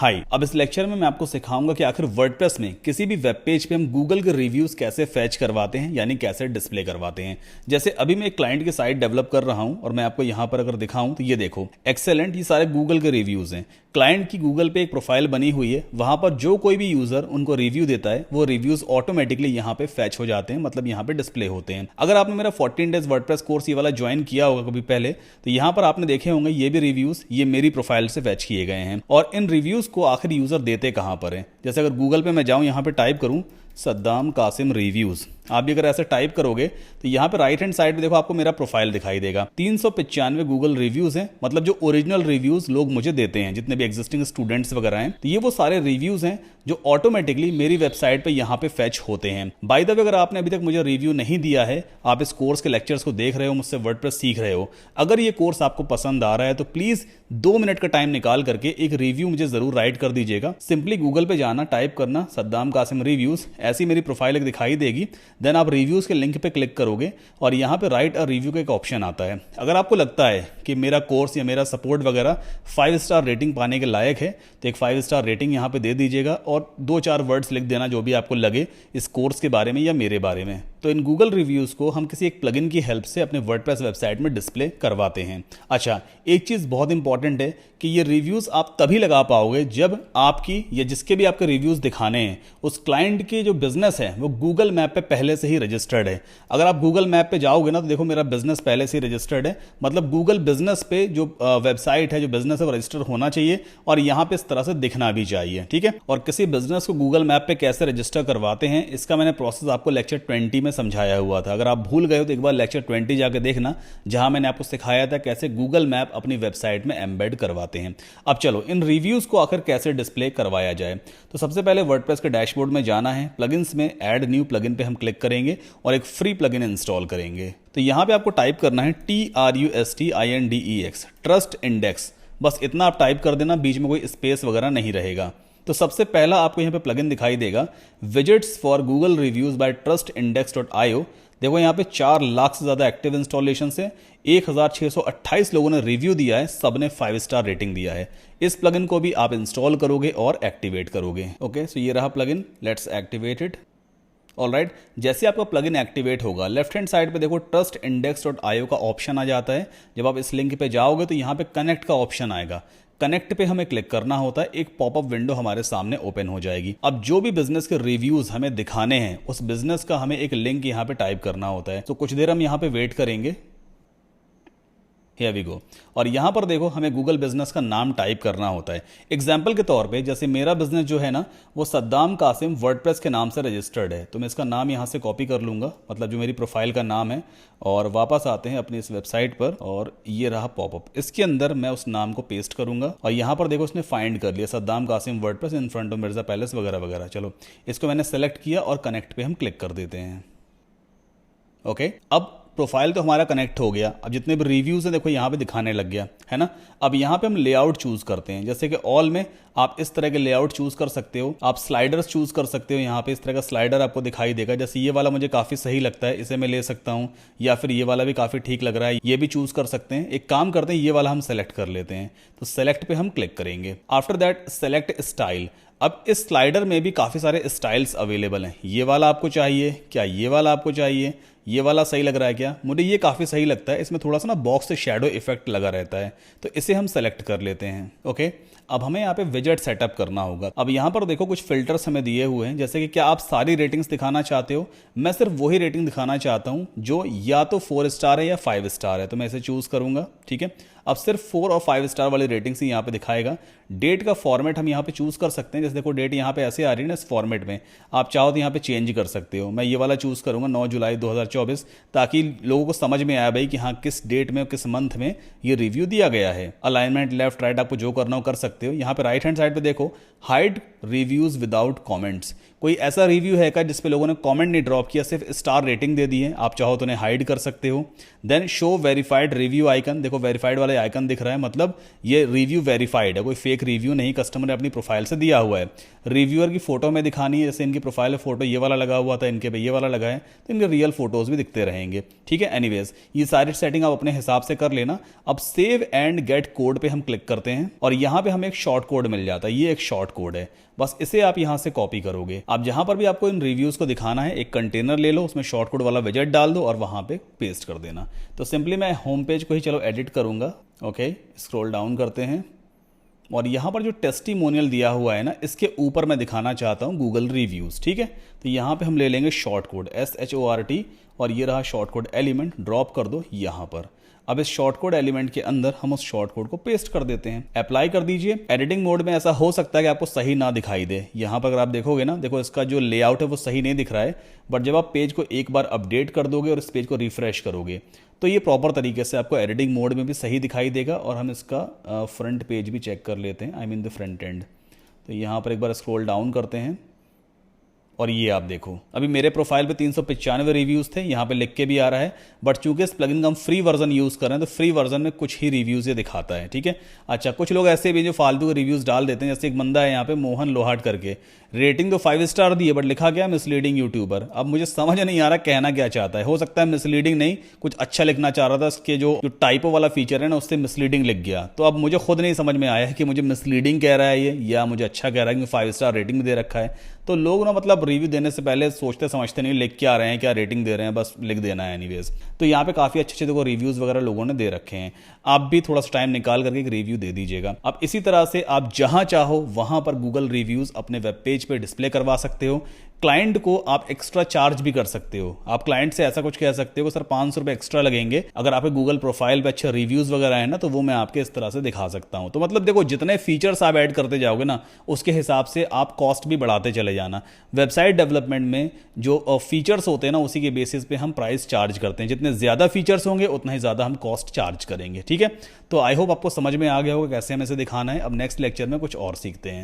हाय, अब इस लेक्चर में मैं आपको सिखाऊंगा कि आखिर वर्डप्रेस में किसी भी वेब पेज पे हम गूगल के रिव्यूज कैसे फैच करवाते हैं, यानी कैसे डिस्प्ले करवाते हैं। जैसे अभी मैं एक क्लाइंट की साइट डेवलप कर रहा हूं और मैं आपको यहां पर अगर दिखाऊं तो ये देखो, एक्सेलेंट, ये सारे गूगल के रिव्यूज हैं। क्लाइंट की गूगल पे एक प्रोफाइल बनी हुई है, वहां पर जो कोई भी यूजर उनको रिव्यू देता है वो रिव्यूज ऑटोमेटिकली यहाँ पे फैच हो जाते हैं, मतलब यहाँ पे डिस्प्ले होते हैं। अगर आपने मेरा 14 डेज वर्डप्रेस कोर्स ये वाला ज्वाइन किया होगा कभी पहले, तो यहाँ पर आपने देखे होंगे ये भी रिव्यूज ये मेरी प्रोफाइल से फैच किए गए हैं। और इन रिव्यूज को आखिर यूजर देते कहां पर है। जैसे अगर गूगल पे मैं जाऊं, यहां पे टाइप करूं सद्दाम कासिम रिव्यूज, आप भी अगर ऐसे टाइप करोगे तो यहाँ पे राइट हैंड साइड पे देखो आपको मेरा प्रोफाइल दिखाई देगा। 395 गूगल रिव्यूज हैं, मतलब जो ओरिजिनल रिव्यूज लोग मुझे देते हैं, जितने भी एग्जिस्टिंग स्टूडेंट्स वगैरह हैं, तो ये वो सारे रिव्यूज हैं जो ऑटोमेटिकली मेरी वेबसाइट पे यहाँ पे फैच होते हैं। बाय द वे, अगर आपने अभी तक मुझे रिव्यू नहीं दिया है, आप इस कोर्स के लेक्चर्स को देख रहे हो, मुझसे वर्डप्रेस सीख रहे हो, अगर ये कोर्स आपको पसंद आ रहा है तो प्लीज 2 मिनट का टाइम निकाल करके एक रिव्यू मुझे जरूर राइट कर दीजिएगा। सिंपली गूगल पे जाना, टाइप करना सद्दाम कासिम रिव्यूज, ऐसी मेरी प्रोफाइल दिखाई देगी। देन आप रिव्यूज के लिंक पे क्लिक करोगे और यहाँ पे राइट अ रिव्यू का एक ऑप्शन आता है। अगर आपको लगता है कि मेरा कोर्स या मेरा सपोर्ट वगैरह 5 स्टार रेटिंग पाने के लायक है, तो एक 5 स्टार रेटिंग यहाँ पे दे दीजिएगा और 2-4 वर्ड्स लिख देना जो भी आपको लगे इस कोर्स के बारे में या मेरे बारे में। तो इन गूगल रिव्यूज को हम किसी एक प्लगइन की हेल्प से अपने वर्डप्रेस वेबसाइट में डिस्प्ले करवाते हैं। अच्छा, एक चीज बहुत इंपॉर्टेंट है कि ये रिव्यूज आप तभी लगा पाओगे जब आपकी या जिसके भी आपके रिव्यूज दिखाने हैं उस क्लाइंट की जो बिजनेस है वो गूगल मैप पे पहले से ही रजिस्टर्ड है। अगर आप गूगल मैप पे जाओगे ना तो देखो मेरा बिजनेस पहले से ही रजिस्टर्ड है, मतलब गूगल बिजनेस पे जो वेबसाइट है, जो बिजनेस है, वो रजिस्टर होना चाहिए और यहाँ पे इस तरह से दिखना भी चाहिए। ठीक है, और किसी बिजनेस को गूगल मैप पे कैसे रजिस्टर करवाते हैं इसका मैंने प्रोसेस आपको लेक्चर 20 में समझाया हुआ था। अगर आप भूल गए हो तो एक बार लेक्चर 20 जाके देखना, जहां मैंने आपको सिखाया था कैसे गूगल मैप अपनी वेबसाइट में एम्बेड करवाते हैं। अब चलो इन रिव्यूज को आखिर कैसे डिस्प्ले करवाया जाए। तो सबसे पहले वर्डप्रेस के डैशबोर्ड में जाना है, प्लगइन्स में ऐड न्यू प्लगइन पे हम क्लिक करेंगे और एक फ्री प्लगइन इंस्टॉल करेंगे। तो यहां पे आपको टाइप करना है TRUSTINDEX, ट्रस्ट इंडेक्स। बस इतना आप टाइप कर देना, बीच में कोई स्पेस वगैरह नहीं रहेगा। तो सबसे पहला आपको यहाँ पे प्लगइन दिखाई देगा, widgets for Google reviews by trustindex.io। देखो यहाँ पे 4 लाख से ज्यादा एक्टिव इंस्टॉलेशन है, 1628 लोगों ने रिव्यू दिया है, सबने 5 स्टार रेटिंग दिया है। इस प्लगइन को भी आप इंस्टॉल करोगे और एक्टिवेट करोगे। ओके, सो ये रहा plugin, let's activate it. Alright, जैसे आपका प्लगइन एक्टिवेट होगा, लेफ्ट हैंड साइड पे देखो trustindex.io का ऑप्शन आ जाता है। जब आप इस लिंक पे जाओगे तो यहाँ पे कनेक्ट का ऑप्शन आएगा, कनेक्ट पे हमें क्लिक करना होता है, एक पॉपअप विंडो हमारे सामने ओपन हो जाएगी। अब जो भी बिजनेस के रिव्यूज हमें दिखाने हैं उस बिजनेस का हमें एक लिंक यहाँ पे टाइप करना होता है। तो कुछ देर हम यहाँ पे वेट करेंगे। Here we go। और यहां पर देखो हमें गूगल बिजनेस का नाम टाइप करना होता है। एग्जाम्पल के तौर पे जैसे मेरा बिजनेस जो है ना वो सद्दाम कासिम वर्डप्रेस के नाम से रजिस्टर्ड है, तो मैं इसका नाम यहां से कॉपी कर लूंगा, मतलब जो मेरी प्रोफाइल का नाम है। और वापस आते हैं अपनी इस वेबसाइट पर और ये रहा पॉपअप, इसके अंदर मैं उस नाम को पेस्ट करूंगा और यहां पर देखो उसने फाइंड कर लिया Saddam Qasim WordPress in front of Mirza palace वगैरह वगैरह। चलो इसको मैंने सेलेक्ट किया और कनेक्ट पे हम क्लिक कर देते हैं। ओके, अब प्रोफाइल तो हमारा कनेक्ट हो गया। अब जितने भी रिव्यूज हैं देखो यहाँ पे दिखाने लग गया है ना। अब यहाँ पे हम लेआउट चूज करते हैं, जैसे कि ऑल में आप इस तरह के लेआउट चूज कर सकते हो, आप स्लाइडर्स चूज कर सकते हो। यहाँ पे इस तरह का स्लाइडर आपको दिखाई देगा, जैसे ये वाला मुझे काफी सही लगता है, इसे मैं ले सकता हूँ, या फिर ये वाला भी काफी ठीक लग रहा है, ये भी चूज कर सकते हैं। एक काम करते हैं, ये वाला हम सेलेक्ट कर लेते हैं, तो सेलेक्ट पे हम क्लिक करेंगे। After that select style. अब इस स्लाइडर में भी काफी सारे स्टाइल्स अवेलेबल हैं। ये वाला आपको चाहिए क्या, ये वाला आपको चाहिए, ये वाला सही लग रहा है क्या, मुझे ये काफी सही लगता है, इसमें थोड़ा सा ना बॉक्स से शैडो इफेक्ट लगा रहता है, तो इसे हम सेलेक्ट कर लेते हैं। ओके, अब हमें यहाँ पे विजेट सेटअप करना होगा। अब यहाँ पर देखो कुछ फिल्टर्स हमें दिए हुए हैं, जैसे कि क्या आप सारी रेटिंग्स दिखाना चाहते हो। मैं सिर्फ वही रेटिंग दिखाना चाहता हूँ जो या तो 4 स्टार है या 5 स्टार है, तो मैं इसे चूज करूंगा। ठीक है, अब सिर्फ 4 और 5 स्टार वाली रेटिंग्स ही यहाँ पे दिखाएगा। डेट का फॉर्मेट हम यहाँ पे चूज कर सकते हैं, जैसे देखो डेट यहाँ पे ऐसे आ रही है ना इस फॉर्मेट में, आप चाहो तो यहाँ पे चेंज कर सकते हो। मैं ये वाला चूज करूंगा 9 जुलाई 2024, ताकि लोगों को समझ में आया भाई कि हाँ किस डेट में किस मंथ में ये रिव्यू दिया गया है। अलाइनमेंट लेफ्ट राइट आपको जो करना हो कर सकते हो। यहाँ पे राइट हैंड साइड पे देखो हाइड रिव्यूज विदाउट कमेंट्स। कोई ऐसा रिव्यू है क्या जिसपे लोगों ने कमेंट नहीं ड्रॉप किया, सिर्फ स्टार रेटिंग दे दी है, आप चाहो तो उन्हें हाइड कर सकते हो। Then show verified review icon, देखो वेरीफाइड वाला आइकन दिख रहा है, मतलब ये रिव्यू वेरीफाइड है, कोई फेक रिव्यू नहीं, कस्टमर ने अपनी प्रोफाइल से दिया हुआ है। रिव्यूअर की फोटो में दिखानी है, जैसे इनकी प्रोफाइल में फोटो ये वाला लगा हुआ था, इनके पे ये वाला लगा है, तो इनके रियल फोटोज भी दिखते रहेंगे। ठीक है, एनीवेज ये सारी सेटिंग आप अपने हिसाब से कर लेना। अब सेव एंड गेट कोड पे हम क्लिक करते हैं और यहां पे हमें एक शॉर्ट कोड मिल जाता है, ये एक शॉर्ट कोड है, बस इसे आप यहां से कॉपी करोगे। आप जहां पर भी आपको इन रिव्यूज को दिखाना है, एक कंटेनर ले लो, उसमें शॉर्ट कोड वाला विजेट डाल दो और वहां पे पेस्ट कर देना। तो सिंपली मैं होम पेज को ही चलो एडिट करूंगा। ओके, स्क्रॉल डाउन करते हैं और यहाँ पर जो टेस्टिमोनियल दिया हुआ है ना, इसके ऊपर मैं दिखाना चाहता हूँ गूगल रिव्यूज़। ठीक है, तो यहाँ पे हम ले लेंगे शॉर्ट कोड SHORT और ये रहा शॉर्ट कोड एलिमेंट, ड्रॉप कर दो यहाँ पर। अब इस शॉर्ट कोड एलिमेंट के अंदर हम उस शॉर्ट कोड को पेस्ट कर देते हैं, अप्लाई कर दीजिए। एडिटिंग मोड में ऐसा हो सकता है कि आपको सही ना दिखाई दे, यहाँ पर अगर आप देखोगे ना, देखो इसका जो लेआउट है वो सही नहीं दिख रहा है, बट जब आप पेज को एक बार अपडेट कर दोगे और इस पेज को रिफ्रेश करोगे तो ये प्रॉपर तरीके से आपको एडिटिंग मोड में भी सही दिखाई देगा। और हम इसका फ्रंट पेज भी चेक कर लेते हैं, I mean the front end. तो यहाँ पर एक बार स्क्रॉल डाउन करते हैं और ये आप देखो, अभी मेरे प्रोफाइल पे 395 रिव्यूज़ थे, यहाँ पे लिख के भी आ रहा है, बट चूंकि इस प्लगइन का हम फ्री वर्जन यूज़ कर रहे हैं तो फ्री वर्जन में कुछ ही रिव्यूज़ ये दिखाता है। ठीक है, अच्छा कुछ लोग ऐसे भी जो फालतू के रिव्यूज़ डाल देते हैं, जैसे एक बंदा है यहाँ पे मोहन लोहाट करके, रेटिंग तो 5 स्टार दी है बट लिखा क्या, मिसलीडिंग यूट्यूबर। अब मुझे समझ नहीं आ रहा कहना क्या चाहता है, हो सकता है मिसलीडिंग नहीं, कुछ अच्छा लिखना चाह रहा था, इसके जो टाइपो वाला फीचर है ना उससे मिसलीडिंग लिख गया। तो अब मुझे खुद नहीं समझ में आया है कि मुझे मिसलीडिंग कह रहा है ये या मुझे अच्छा कह रहा है कि 5 स्टार रेटिंग दे रखा है। तो लोग ना मतलब रिव्यू देने से पहले सोचते समझते नहीं, लिख के आ रहे हैं क्या रेटिंग दे रहे हैं, बस लिख देना है एनीवेज। तो यहाँ पे काफ़ी अच्छे देखो रिव्यूज़ वगैरह लोगों ने दे रखे हैं, आप भी थोड़ा सा टाइम निकाल करके एक रिव्यू दे दीजिएगा। अब इसी तरह से आप जहां चाहो वहां पर गूगल रिव्यूज़ अपने वेब पेज पे डिस्प्ले करवा सकते हो। क्लाइंट को आप एक्स्ट्रा चार्ज भी कर सकते हो, आप क्लाइंट से ऐसा कुछ कह सकते हो सर 500 रुपये एक्स्ट्रा लगेंगे, अगर आपके गूगल प्रोफाइल पे अच्छे रिव्यूज़ वगैरह है ना तो वो मैं आपके इस तरह से दिखा सकता हूं। तो मतलब देखो जितने फीचर्स आप ऐड करते जाओगे ना उसके हिसाब से आप कॉस्ट भी बढ़ाते चले जाना। वेबसाइट डेवलपमेंट में जो फीचर्स होते हैं ना उसी के बेसिस पे हम प्राइस चार्ज करते हैं, जितने ज़्यादा फीचर्स होंगे उतना ही ज़्यादा हम कॉस्ट चार्ज करेंगे। ठीक है, तो आई होप आपको समझ में आ गया होगा कैसे हमें इसे दिखाना है। अब नेक्स्ट लेक्चर में कुछ और सीखते हैं।